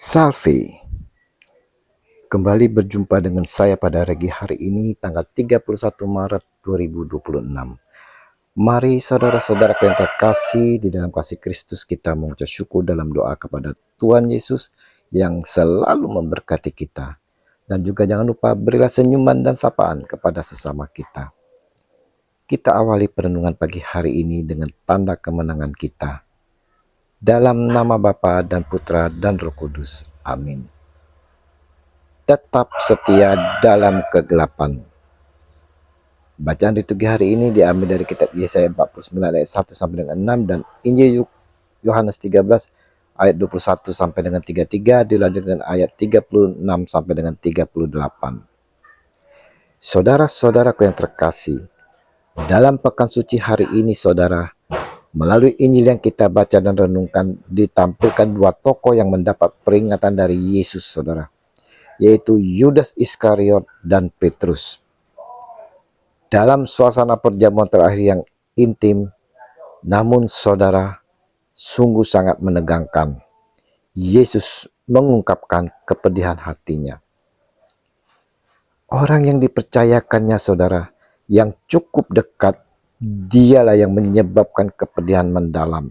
Salve, kembali berjumpa dengan saya pada hari ini tanggal 31 Maret 2026. Mari saudara-saudara yang terkasih di dalam kasih Kristus, kita mengucap syukur dalam doa kepada Tuhan Yesus yang selalu memberkati kita. Dan juga jangan lupa berilah senyuman dan sapaan kepada sesama kita. Kita awali perenungan pagi hari ini dengan tanda kemenangan kita. Dalam nama Bapa dan Putra dan Roh Kudus. Amin. Tetap setia dalam kegelapan. Bacaan liturgi hari ini diambil dari kitab Yesaya 49 ayat 1 sampai dengan 6 dan Injil Yohanes 13 ayat 21 sampai dengan 33, dilanjutkan ayat 36 sampai dengan 38. Saudara-saudaraku yang terkasih, dalam pekan suci hari ini saudara, melalui Injil yang kita baca dan renungkan ditampilkan dua tokoh yang mendapat peringatan dari Yesus saudara, yaitu Yudas Iskariot dan Petrus. Dalam suasana perjamuan terakhir yang intim, namun saudara, sungguh sangat menegangkan. Yesus mengungkapkan kepedihan hatinya. Orang yang dipercayakannya saudara, yang cukup dekat, dialah yang menyebabkan kepedihan mendalam.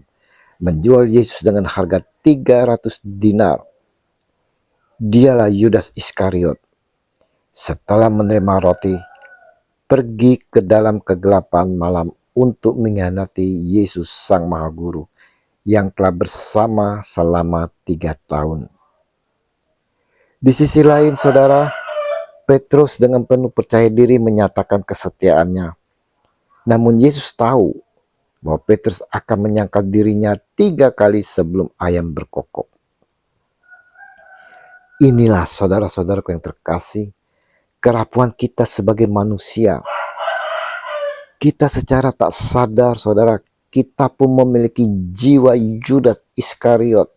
Menjual Yesus dengan harga 300 dinar. Dialah Yudas Iskariot. Setelah menerima roti, pergi ke dalam kegelapan malam untuk mengkhianati Yesus Sang Maha Guru yang telah bersama selama 3 tahun. Di sisi lain saudara, Petrus dengan penuh percaya diri menyatakan kesetiaannya. Namun Yesus tahu bahwa Petrus akan menyangkal dirinya 3 kali sebelum ayam berkokok. Inilah saudara-saudaraku yang terkasih, kerapuan kita sebagai manusia. Kita secara tak sadar saudara, kita pun memiliki jiwa Yudas Iskariot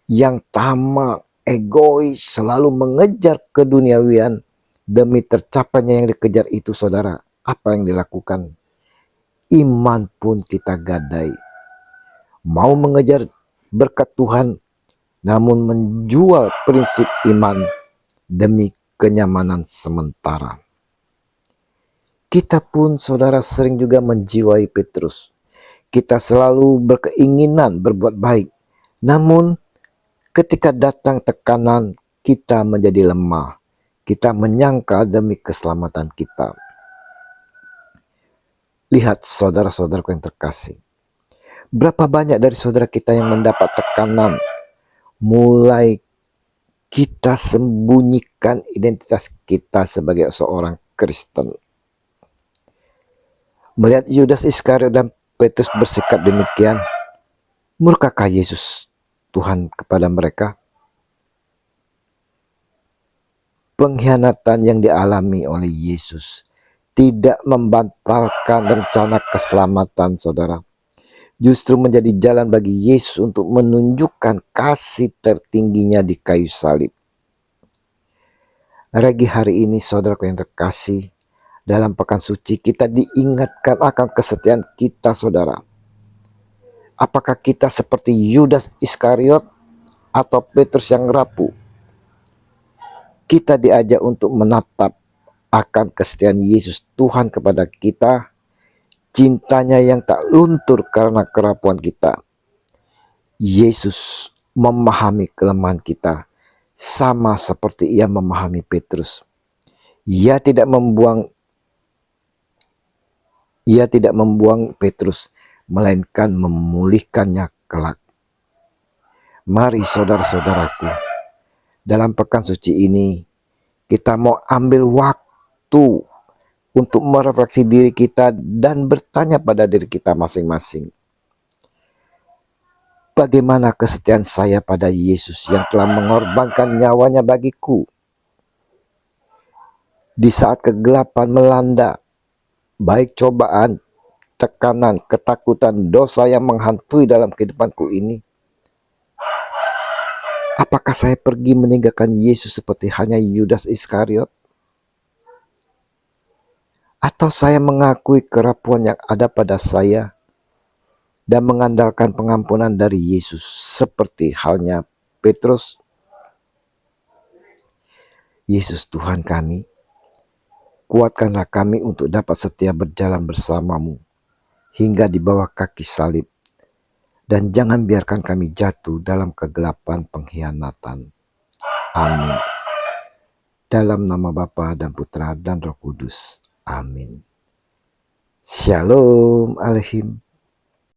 yang tamak, egois, selalu mengejar keduniawian. Demi tercapainya yang dikejar itu saudara, apa yang dilakukan? Iman pun kita gadai. Mau mengejar berkat Tuhan, namun menjual prinsip iman demi kenyamanan sementara. Kita pun saudara sering juga menjiwai Petrus. Kita selalu berkeinginan berbuat baik, namun ketika datang tekanan kita menjadi lemah. Kita menyangkal demi keselamatan kita. Lihat saudara-saudaraku yang terkasih, berapa banyak dari saudara kita yang mendapat tekanan, mulai kita sembunyikan identitas kita sebagai seorang Kristen. Melihat Yudas Iskariot dan Petrus bersikap demikian, murkakah Yesus Tuhan kepada mereka? Pengkhianatan yang dialami oleh Yesus tidak membatalkan rencana keselamatan saudara. Justru menjadi jalan bagi Yesus untuk menunjukkan kasih tertingginya di kayu salib. Pagi hari ini saudaraku yang terkasih, dalam pekan suci kita diingatkan akan kesetiaan kita saudara. Apakah kita seperti Yudas Iskariot atau Petrus yang rapuh? Kita diajak untuk menatap akan kesetiaan Yesus Tuhan kepada kita, cintanya yang tak luntur karena kerapuan kita. Yesus memahami kelemahan kita, sama seperti ia memahami Petrus. Ia tidak membuang Petrus, melainkan memulihkannya kelak. Mari saudara-saudaraku, dalam pekan suci ini kita mau ambil waktu untuk merefleksi diri kita dan bertanya pada diri kita masing-masing. Bagaimana kesetiaan saya pada Yesus yang telah mengorbankan nyawanya bagiku? Di saat kegelapan melanda, baik cobaan, tekanan, ketakutan, dosa yang menghantui dalam kehidupanku ini, apakah saya pergi meninggalkan Yesus seperti halnya Yudas Iskariot? Atau saya mengakui kerapuan yang ada pada saya dan mengandalkan pengampunan dari Yesus seperti halnya Petrus? Yesus Tuhan kami, kuatkanlah kami untuk dapat setia berjalan bersamamu hingga di bawah kaki salib, dan jangan biarkan kami jatuh dalam kegelapan pengkhianatan. Amin. Dalam nama Bapa dan Putra dan Roh Kudus. Amin. Shalom Aleichem.